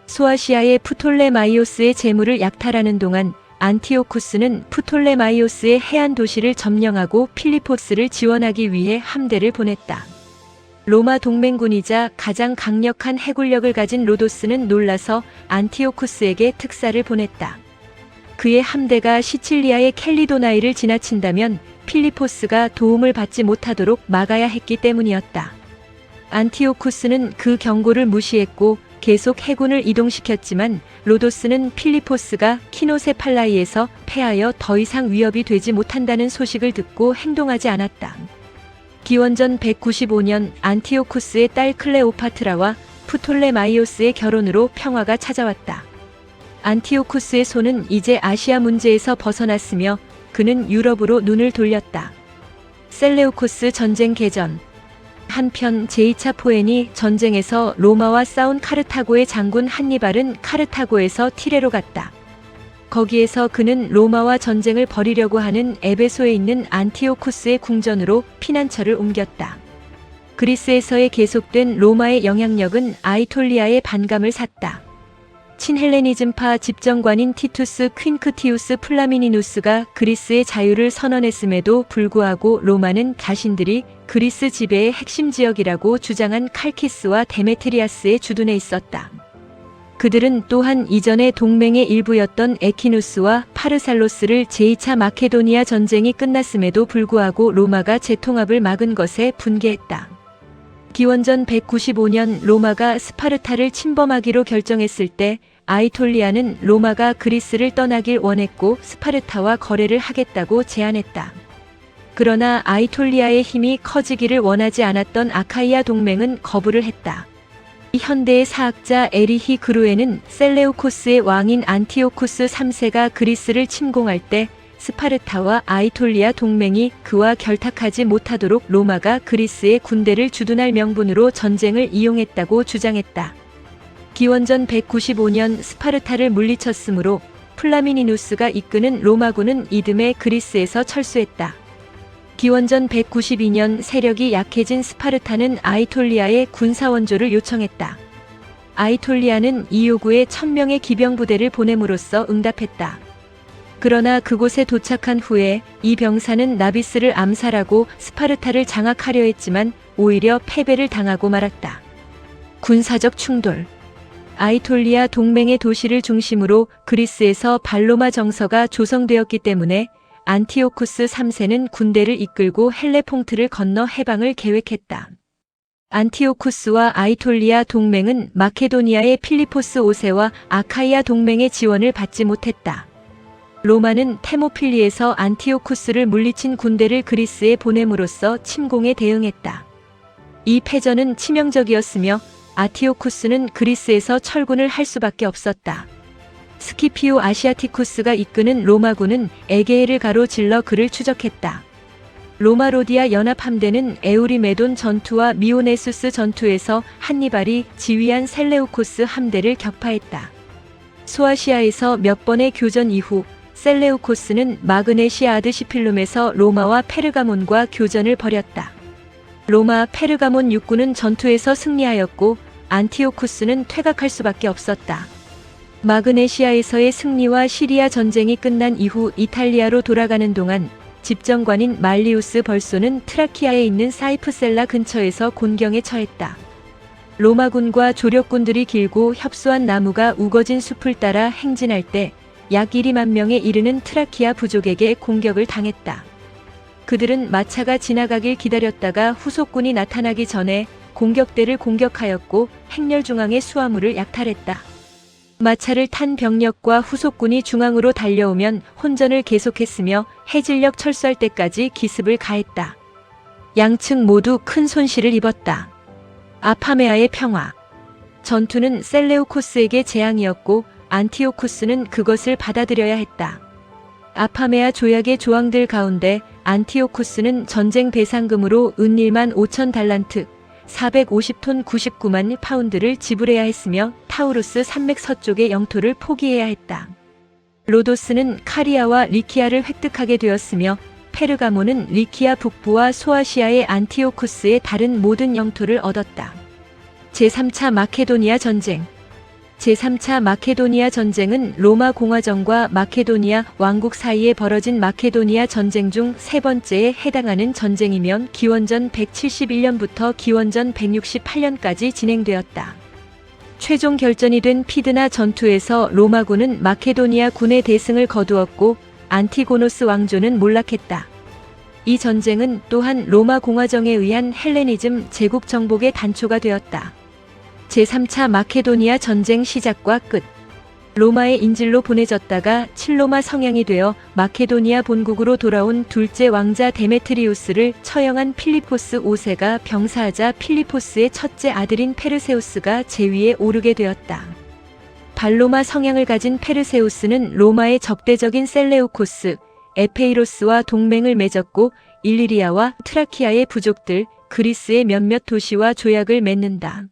소아시아의 프톨레마이오스의 재물을 약탈하는 동안 안티오쿠스는 프톨레마이오스의 해안 도시를 점령하고 필리포스를 지원하기 위해 함대를 보냈다. 로마 동맹군이자 가장 강력한 해군력을 가진 로도스는 놀라서 안티오쿠스에게 특사를 보냈다. 그의 함대가 시칠리아의 켈리도나이를 지나친다면 필리포스가 도움을 받지 못하도록 막아야 했기 때문이었다. 안티오쿠스는 그 경고를 무시했고 계속 해군을 이동시켰지만 로도스는 필리포스가 키노세팔라이에서 패하여 더 이상 위협이 되지 못한다는 소식을 듣고 행동하지 않았다. 기원전 195년 안티오쿠스의 딸 클레오파트라와 프톨레마이오스의 결혼으로 평화가 찾아왔다. 안티오쿠스의 손은 이제 아시아 문제에서 벗어났으며 그는 유럽으로 눈을 돌렸다. 셀레우코스 전쟁 개전. 한편 제2차 포에니 전쟁에서 로마와 싸운 카르타고의 장군 한니발은 카르타고에서 티레로 갔다. 거기에서 그는 로마와 전쟁을 벌이려고 하는 에베소에 있는 안티오쿠스의 궁전으로 피난처를 옮겼다. 그리스에서의 계속된 로마의 영향력은 아이톨리아의 반감을 샀다. 친헬레니즘파 집정관인 티투스 퀸크티우스 플라미니누스가 그리스의 자유를 선언했음에도 불구하고 로마는 자신들이 그리스 지배의 핵심 지역이라고 주장한 칼키스와 데메트리아스에 주둔해 있었다. 그들은 또한 이전의 동맹의 일부였던 에키누스와 파르살로스를 제2차 마케도니아 전쟁이 끝났음에도 불구하고 로마가 재통합을 막은 것에 분개했다. 기원전 195년 로마가 스파르타를 침범하기로 결정했을 때 아이톨리아는 로마가 그리스를 떠나길 원했고 스파르타와 거래를 하겠다고 제안했다. 그러나 아이톨리아의 힘이 커지기를 원하지 않았던 아카이아 동맹은 거부를 했다. 현대의 사학자 에리히 그루에는 셀레우코스의 왕인 안티오쿠스 3세가 그리스를 침공할 때 스파르타와 아이톨리아 동맹이 그와 결탁하지 못하도록 로마가 그리스의 군대를 주둔할 명분으로 전쟁을 이용했다고 주장했다. 기원전 195년 스파르타를 물리쳤으므로 플라미니누스가 이끄는 로마군은 이듬해 그리스에서 철수했다. 기원전 192년 세력이 약해진 스파르타는 아이톨리아에 군사원조를 요청했다. 아이톨리아는 이 요구에 1000명의 기병부대를 보냄으로써 응답했다. 그러나 그곳에 도착한 후에 이 병사는 나비스를 암살하고 스파르타를 장악하려 했지만 오히려 패배를 당하고 말았다. 군사적 충돌. 아이톨리아 동맹의 도시를 중심으로 그리스에서 발로마 정서가 조성되었기 때문에 안티오쿠스 3세는 군대를 이끌고 헬레퐁트를 건너 해방을 계획했다. 안티오쿠스와 아이톨리아 동맹은 마케도니아의 필리포스 5세와 아카이아 동맹의 지원을 받지 못했다. 로마는 테모필리에서 안티오쿠스를 물리친 군대를 그리스에 보냄으로써 침공에 대응했다. 이 패전은 치명적이었으며 아티오쿠스는 그리스에서 철군을 할 수밖에 없었다. 스키피오 아시아티쿠스가 이끄는 로마군은 에게해를 가로질러 그를 추적했다. 로마로디아 연합함대는 에우리메돈 전투와 미오네수스 전투에서 한니발이 지휘한 셀레우코스 함대를 격파했다. 소아시아에서 몇 번의 교전 이후 셀레우코스는 마그네시아드 시필룸에서 로마와 페르가몬과 교전을 벌였다. 로마 페르가몬 육군은 전투에서 승리하였고 안티오쿠스는 퇴각할 수밖에 없었다. 마그네시아에서의 승리와 시리아 전쟁이 끝난 이후 이탈리아로 돌아가는 동안 집정관인 말리우스 벌소는 트라키아에 있는 사이프셀라 근처에서 곤경에 처했다. 로마군과 조력군들이 길고 협소한 나무가 우거진 숲을 따라 행진할 때 약 1만 명에 이르는 트라키아 부족에게 공격을 당했다. 그들은 마차가 지나가길 기다렸다가 후속군이 나타나기 전에 공격대를 공격하였고 행렬 중앙의 수화물을 약탈했다. 마차를 탄 병력과 후속군이 중앙으로 달려오면 혼전을 계속했으며 해질녘 철수할 때까지 기습을 가했다. 양측 모두 큰 손실을 입었다. 아파메아의 평화. 전투는 셀레우코스에게 재앙이었고 안티오쿠스는 그것을 받아들여야 했다. 아파메아 조약의 조항들 가운데 안티오쿠스는 전쟁 배상금으로 은 1만 5천 달란트, 450톤 99만 파운드를 지불해야 했으며 타우루스 산맥 서쪽의 영토를 포기해야 했다. 로도스는 카리아와 리키아를 획득하게 되었으며 페르가몬은 리키아 북부와 소아시아의 안티오쿠스의 다른 모든 영토를 얻었다. 제3차 마케도니아 전쟁. 제3차 마케도니아 전쟁은 로마 공화정과 마케도니아 왕국 사이에 벌어진 마케도니아 전쟁 중 세 번째에 해당하는 전쟁이면 기원전 171년부터 기원전 168년까지 진행되었다. 최종 결전이 된 피드나 전투에서 로마군은 마케도니아 군의 대승을 거두었고 안티고노스 왕조는 몰락했다. 이 전쟁은 또한 로마 공화정에 의한 헬레니즘 제국 정복의 단초가 되었다. 제3차 마케도니아 전쟁 시작과 끝. 로마의 인질로 보내졌다가 칠로마 성향이 되어 마케도니아 본국으로 돌아온 둘째 왕자 데메트리우스를 처형한 필리포스 5세가 병사하자 필리포스의 첫째 아들인 페르세우스가 제위에 오르게 되었다. 발로마 성향을 가진 페르세우스는 로마의 적대적인 셀레우코스, 에페이로스와 동맹을 맺었고 일리리아와 트라키아의 부족들, 그리스의 몇몇 도시와 조약을 맺는다.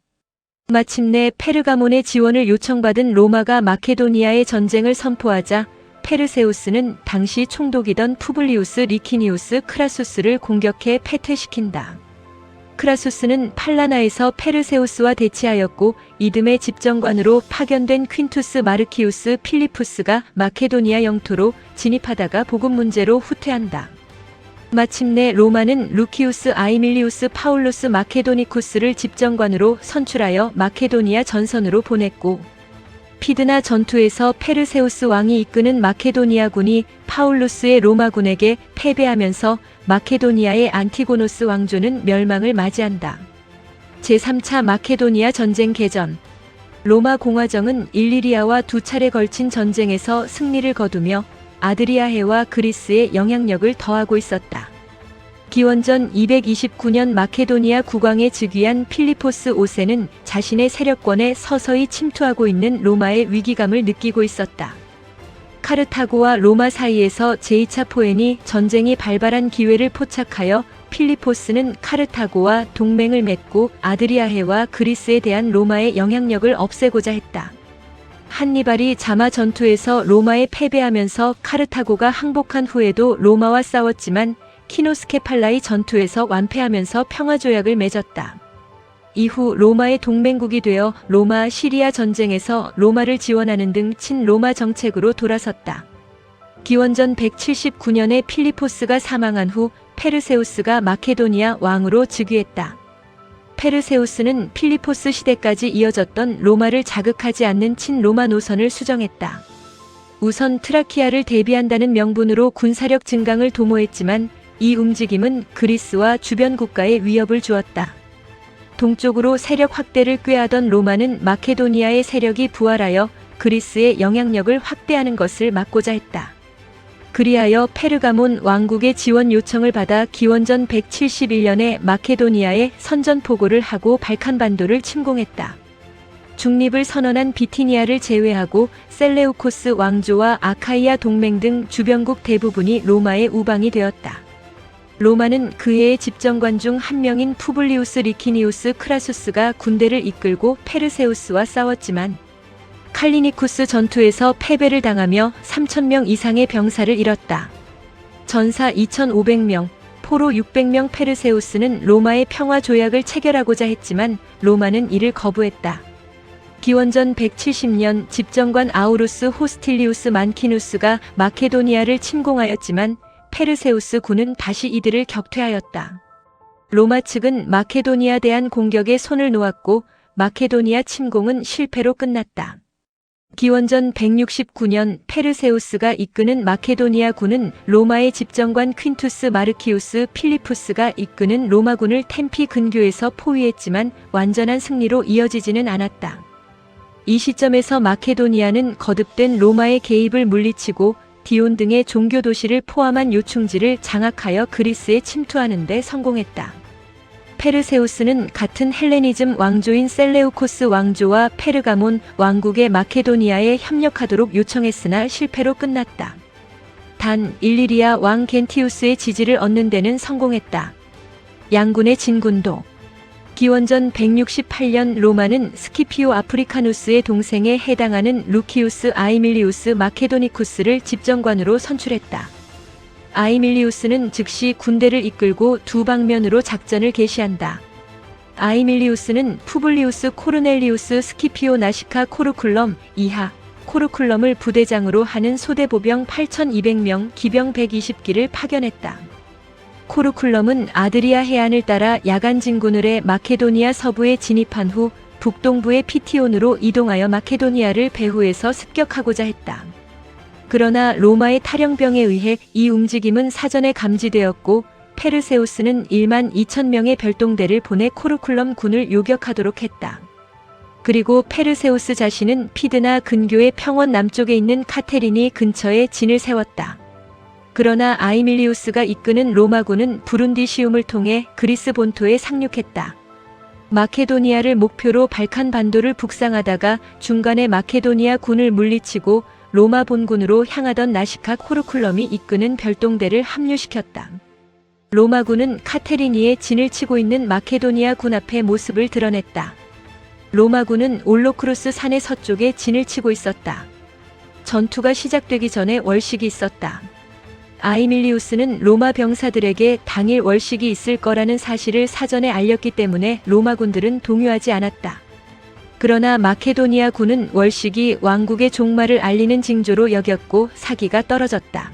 마침내 페르가몬의 지원을 요청받은 로마가 마케도니아의 전쟁을 선포하자 페르세우스는 당시 총독이던 푸블리우스 리키니우스 크라수스를 공격해 패퇴시킨다. 크라수스는 팔라나에서 페르세우스와 대치하였고 이듬해 집정관으로 파견된 퀸투스 마르키우스 필리푸스가 마케도니아 영토로 진입하다가 복음 문제로 후퇴한다. 마침내 로마는 루키우스 아이밀리우스 파울루스 마케도니쿠스를 집정관으로 선출하여 마케도니아 전선으로 보냈고 피드나 전투에서 페르세우스 왕이 이끄는 마케도니아군이 파울루스의 로마군에게 패배하면서 마케도니아의 안티고노스 왕조는 멸망을 맞이한다. 제3차 마케도니아 전쟁 개전. 로마 공화정은 일리리아와 두 차례 걸친 전쟁에서 승리를 거두며 아드리아해와 그리스의 영향력을 더하고 있었다. 기원전 229년 마케도니아 국왕에 즉위한 필리포스 5세는 자신의 세력권에 서서히 침투하고 있는 로마의 위기감을 느끼고 있었다. 카르타고와 로마 사이에서 제2차 포엔이 전쟁이 발발한 기회를 포착하여 필리포스는 카르타고와 동맹을 맺고 아드리아해와 그리스에 대한 로마의 영향력을 없애고자 했다. 한니발이 자마 전투에서 로마에 패배하면서 카르타고가 항복한 후에도 로마와 싸웠지만 키노스케팔라이 전투에서 완패하면서 평화조약을 맺었다. 이후 로마의 동맹국이 되어 로마 시리아 전쟁에서 로마를 지원하는 등 친로마 정책으로 돌아섰다. 기원전 179년에 필리포스가 사망한 후 페르세우스가 마케도니아 왕으로 즉위했다. 페르세우스는 필리포스 시대까지 이어졌던 로마를 자극하지 않는 친로마 노선을 수정했다. 우선 트라키아를 대비한다는 명분으로 군사력 증강을 도모했지만 이 움직임은 그리스와 주변 국가에 위협을 주었다. 동쪽으로 세력 확대를 꾀하던 로마는 마케도니아의 세력이 부활하여 그리스의 영향력을 확대하는 것을 막고자 했다. 그리하여 페르가몬 왕국의 지원 요청을 받아 기원전 171년에 마케도니아에 선전포고를 하고 발칸반도를 침공했다. 중립을 선언한 비티니아를 제외하고 셀레우코스 왕조와 아카이아 동맹 등 주변국 대부분이 로마의 우방이 되었다. 로마는 그해의 집정관 중 한 명인 푸블리우스 리키니우스 크라수스가 군대를 이끌고 페르세우스와 싸웠지만 칼리니쿠스 전투에서 패배를 당하며 3,000명 이상의 병사를 잃었다. 전사 2,500명, 포로 600명. 페르세우스는 로마의 평화 조약을 체결하고자 했지만 로마는 이를 거부했다. 기원전 170년 집정관 아우루스 호스틸리우스 만키누스가 마케도니아를 침공하였지만 페르세우스 군은 다시 이들을 격퇴하였다. 로마 측은 마케도니아 대한 공격에 손을 놓았고 마케도니아 침공은 실패로 끝났다. 기원전 169년 페르세우스가 이끄는 마케도니아 군은 로마의 집정관 퀸투스 마르키우스 필리푸스가 이끄는 로마군을 템피 근교에서 포위했지만 완전한 승리로 이어지지는 않았다. 이 시점에서 마케도니아는 거듭된 로마의 개입을 물리치고 디온 등의 종교 도시를 포함한 요충지를 장악하여 그리스에 침투하는 데 성공했다. 페르세우스는 같은 헬레니즘 왕조인 셀레우코스 왕조와 페르가몬 왕국의 마케도니아에 협력하도록 요청했으나 실패로 끝났다. 단 일리리아 왕 겐티우스의 지지를 얻는 데는 성공했다. 양군의 진군도 기원전 168년 로마는 스키피오 아프리카누스의 동생에 해당하는 루키우스 아이밀리우스 마케도니쿠스를 집정관으로 선출했다. 아이밀리우스는 즉시 군대를 이끌고 두 방면으로 작전을 개시한다. 아이밀리우스는 푸블리우스 코르넬리우스 스키피오 나시카 코르쿨럼 이하 코르쿨럼을 부대장으로 하는 소대보병 8,200명, 기병 120기를 파견했다. 코르쿨럼은 아드리아 해안을 따라 야간 진군을 해 마케도니아 서부에 진입한 후 북동부의 피티온으로 이동하여 마케도니아를 배후에서 습격하고자 했다. 그러나 로마의 탈영병에 의해 이 움직임은 사전에 감지되었고 페르세우스는 1만 2천 명의 별동대를 보내 코르쿨럼 군을 요격하도록 했다. 그리고 페르세우스 자신은 피드나 근교의 평원 남쪽에 있는 카테리니 근처에 진을 세웠다. 그러나 아이밀리우스가 이끄는 로마군은 브룬디시움을 통해 그리스 본토에 상륙했다. 마케도니아를 목표로 발칸 반도를 북상하다가 중간에 마케도니아 군을 물리치고 로마 본군으로 향하던 나시카 코르쿨럼이 이끄는 별동대를 합류시켰다. 로마군은 카테리니에 진을 치고 있는 마케도니아 군 앞에 모습을 드러냈다. 로마군은 올로크루스 산의 서쪽에 진을 치고 있었다. 전투가 시작되기 전에 월식이 있었다. 아이밀리우스는 로마 병사들에게 당일 월식이 있을 거라는 사실을 사전에 알렸기 때문에 로마군들은 동요하지 않았다. 그러나 마케도니아 군은 월식이 왕국의 종말을 알리는 징조로 여겼고 사기가 떨어졌다.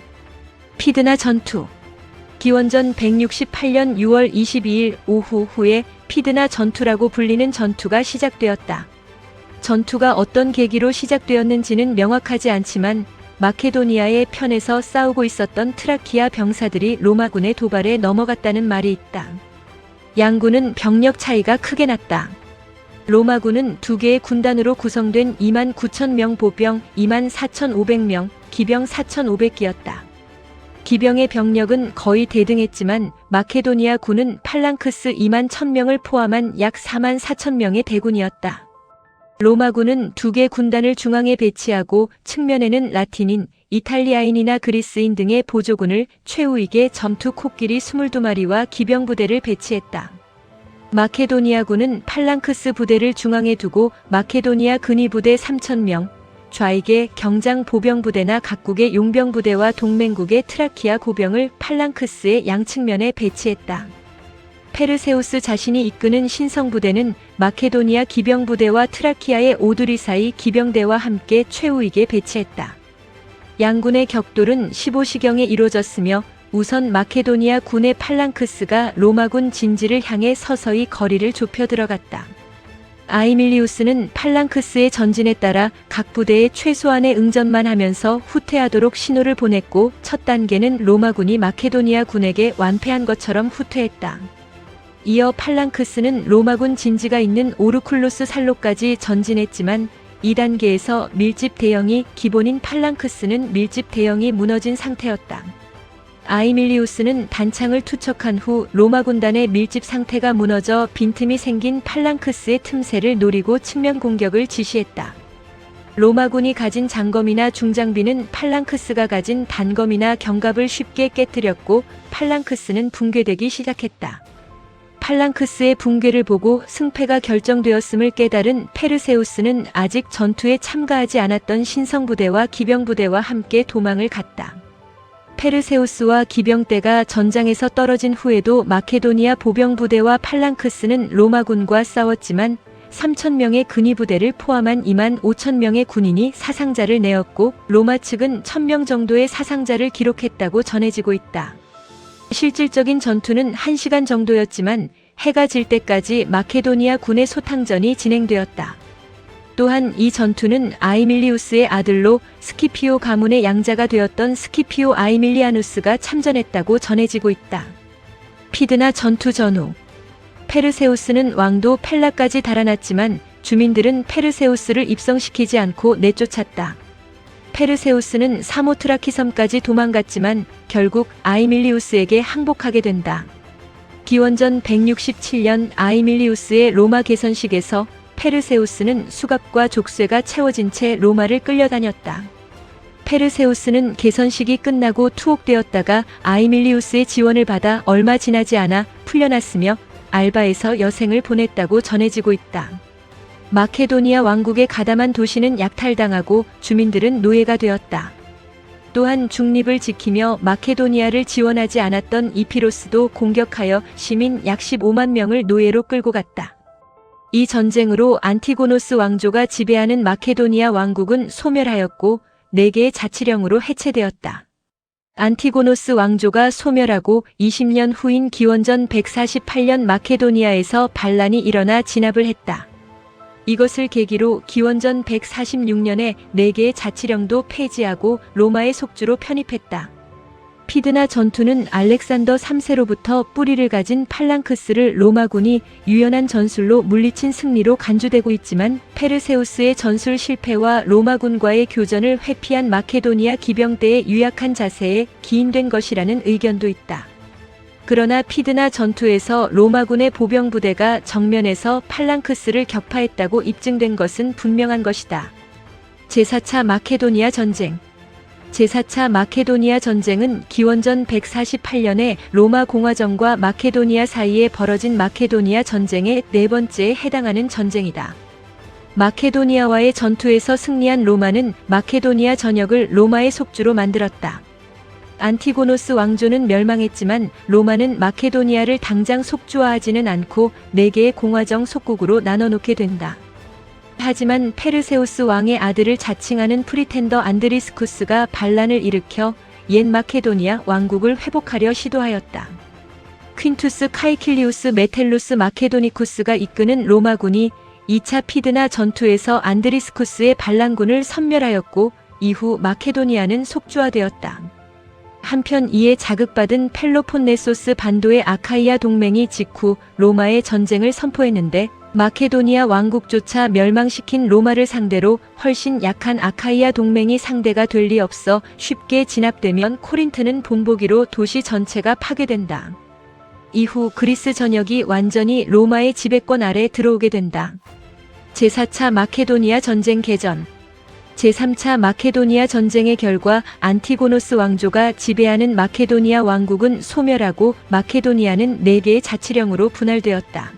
피드나 전투 기원전 168년 6월 22일 오후 후에 피드나 전투라고 불리는 전투가 시작되었다. 전투가 어떤 계기로 시작되었는지는 명확하지 않지만 마케도니아의 편에서 싸우고 있었던 트라키아 병사들이 로마군의 도발에 넘어갔다는 말이 있다. 양군은 병력 차이가 크게 났다. 로마군은 두 개의 군단으로 구성된 2만 9천 명 보병, 2만 4,500명, 기병 4,500기였다. 기병의 병력은 거의 대등했지만 마케도니아 군은 팔랑크스 2만 1,000명을 포함한 약 4만 4천 명의 대군이었다. 로마군은 두 개 군단을 중앙에 배치하고 측면에는 라틴인, 이탈리아인이나 그리스인 등의 보조군을 최우익의 점투 코끼리 22마리와 기병 부대를 배치했다. 마케도니아군은 팔랑크스 부대를 중앙에 두고 마케도니아 근위 부대 3,000명, 좌익의 경장 보병 부대나 각국의 용병 부대와 동맹국의 트라키아 고병을 팔랑크스의 양측면에 배치했다. 페르세우스 자신이 이끄는 신성부대는 마케도니아 기병부대와 트라키아의 오두리사이 기병대와 함께 최우익에 배치했다. 양군의 격돌은 15시경에 이루어졌으며 우선 마케도니아 군의 팔랑크스가 로마군 진지를 향해 서서히 거리를 좁혀 들어갔다. 아이밀리우스는 팔랑크스의 전진에 따라 각 부대에 최소한의 응전만 하면서 후퇴하도록 신호를 보냈고 첫 단계는 로마군이 마케도니아 군에게 완패한 것처럼 후퇴했다. 이어 팔랑크스는 로마군 진지가 있는 오르쿨루스 산로까지 전진했지만 2단계에서 밀집 대형이 기본인 팔랑크스는 밀집 대형이 무너진 상태였다. 아이밀리우스는 단창을 투척한 후 로마 군단의 밀집 상태가 무너져 빈틈이 생긴 팔랑크스의 틈새를 노리고 측면 공격을 지시했다. 로마군이 가진 장검이나 중장비는 팔랑크스가 가진 단검이나 경갑을 쉽게 깨뜨렸고 팔랑크스는 붕괴되기 시작했다. 팔랑크스의 붕괴를 보고 승패가 결정되었음을 깨달은 페르세우스는 아직 전투에 참가하지 않았던 신성부대와 기병부대와 함께 도망을 갔다. 페르세우스와 기병대가 전장에서 떨어진 후에도 마케도니아 보병부대와 팔랑크스는 로마군과 싸웠지만 3,000명의 근위부대를 포함한 25,000명의 군인이 사상자를 내었고 로마 측은 1,000명 정도의 사상자를 기록했다고 전해지고 있다. 실질적인 전투는 1시간 정도였지만 해가 질 때까지 마케도니아 군의 소탕전이 진행되었다. 또한 이 전투는 아이밀리우스의 아들로 스키피오 가문의 양자가 되었던 스키피오 아이밀리아누스가 참전했다고 전해지고 있다. 피드나 전투 전후 페르세우스는 왕도 펠라까지 달아났지만 주민들은 페르세우스를 입성시키지 않고 내쫓았다. 페르세우스는 사모트라키 섬까지 도망갔지만 결국 아이밀리우스에게 항복하게 된다. 기원전 167년 아이밀리우스의 로마 개선식에서 페르세우스는 수갑과 족쇄가 채워진 채 로마를 끌려다녔다. 페르세우스는 개선식이 끝나고 투옥되었다가 아이밀리우스의 지원을 받아 얼마 지나지 않아 풀려났으며 알바에서 여생을 보냈다고 전해지고 있다. 마케도니아 왕국의 가담한 도시는 약탈당하고 주민들은 노예가 되었다. 또한 중립을 지키며 마케도니아를 지원하지 않았던 이피로스도 공격하여 시민 약 15만 명을 노예로 끌고 갔다. 이 전쟁으로 안티고노스 왕조가 지배하는 마케도니아 왕국은 소멸하였고 4개의 자치령으로 해체되었다. 안티고노스 왕조가 소멸하고 20년 후인 기원전 148년 마케도니아에서 반란이 일어나 진압을 했다. 이것을 계기로 기원전 146년에 4개의 자치령도 폐지하고 로마의 속주로 편입했다. 피드나 전투는 알렉산더 3세로부터 뿌리를 가진 팔랑크스를 로마군이 유연한 전술로 물리친 승리로 간주되고 있지만 페르세우스의 전술 실패와 로마군과의 교전을 회피한 마케도니아 기병대의 유약한 자세에 기인된 것이라는 의견도 있다. 그러나 피드나 전투에서 로마군의 보병부대가 정면에서 팔랑크스를 격파했다고 입증된 것은 분명한 것이다. 제4차 마케도니아 전쟁 제4차 마케도니아 전쟁은 기원전 148년에 로마 공화정과 마케도니아 사이에 벌어진 마케도니아 전쟁의 4번째에 해당하는 전쟁이다. 마케도니아와의 전투에서 승리한 로마는 마케도니아 전역을 로마의 속주로 만들었다. 안티고노스 왕조는 멸망했지만 로마는 마케도니아를 당장 속주화하지는 않고 4개의 공화정 속국으로 나눠놓게 된다. 하지만 페르세우스 왕의 아들을 자칭하는 프리텐더 안드리스쿠스가 반란을 일으켜 옛 마케도니아 왕국을 회복하려 시도하였다. 퀸투스 카이킬리우스 메텔루스 마케도니쿠스가 이끄는 로마군이 2차 피드나 전투에서 안드리스쿠스의 반란군을 섬멸하였고 이후 마케도니아는 속주화되었다. 한편 이에 자극받은 펠로폰네소스 반도의 아카이아 동맹이 직후 로마의 전쟁을 선포했는데 마케도니아 왕국조차 멸망시킨 로마를 상대로 훨씬 약한 아카이아 동맹이 상대가 될 리 없어 쉽게 진압되면 코린트는 본보기로 도시 전체가 파괴된다. 이후 그리스 전역이 완전히 로마의 지배권 아래 들어오게 된다. 제4차 마케도니아 전쟁 개전 제3차 마케도니아 전쟁의 결과 안티고노스 왕조가 지배하는 마케도니아 왕국은 소멸하고 마케도니아는 4개의 자치령으로 분할되었다.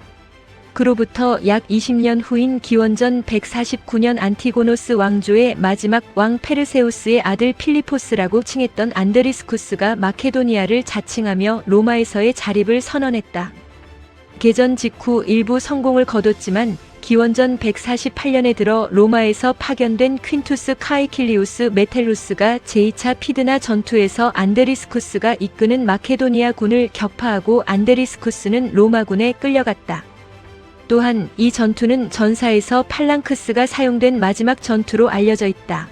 그로부터 약 20년 후인 기원전 149년 안티고노스 왕조의 마지막 왕 페르세우스의 아들 필리포스라고 칭했던 안드리스쿠스가 마케도니아를 자칭하며 로마에서의 자립을 선언했다. 개전 직후 일부 성공을 거뒀지만 기원전 148년에 들어 로마에서 파견된 퀸투스 카이킬리우스 메텔루스가 제2차 피드나 전투에서 안데리스쿠스가 이끄는 마케도니아 군을 격파하고 안데리스쿠스는 로마군에 끌려갔다. 또한 이 전투는 전사에서 팔랑크스가 사용된 마지막 전투로 알려져 있다.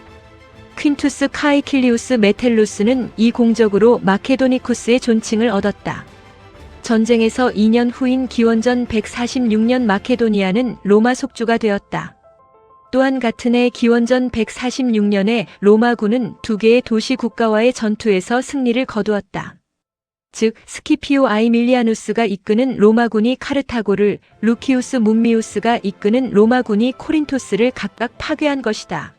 퀸투스 카이킬리우스 메텔루스는 이 공적으로 마케도니쿠스의 존칭을 얻었다. 전쟁에서 2년 후인 기원전 146년 마케도니아는 로마 속주가 되었다. 또한 같은 해 기원전 146년에 로마군은 두 개의 도시 국가와의 전투에서 승리를 거두었다. 즉 스키피오 아이밀리아누스가 이끄는 로마군이 카르타고를, 루키우스 문미우스가 이끄는 로마군이 코린토스를 각각 파괴한 것이다.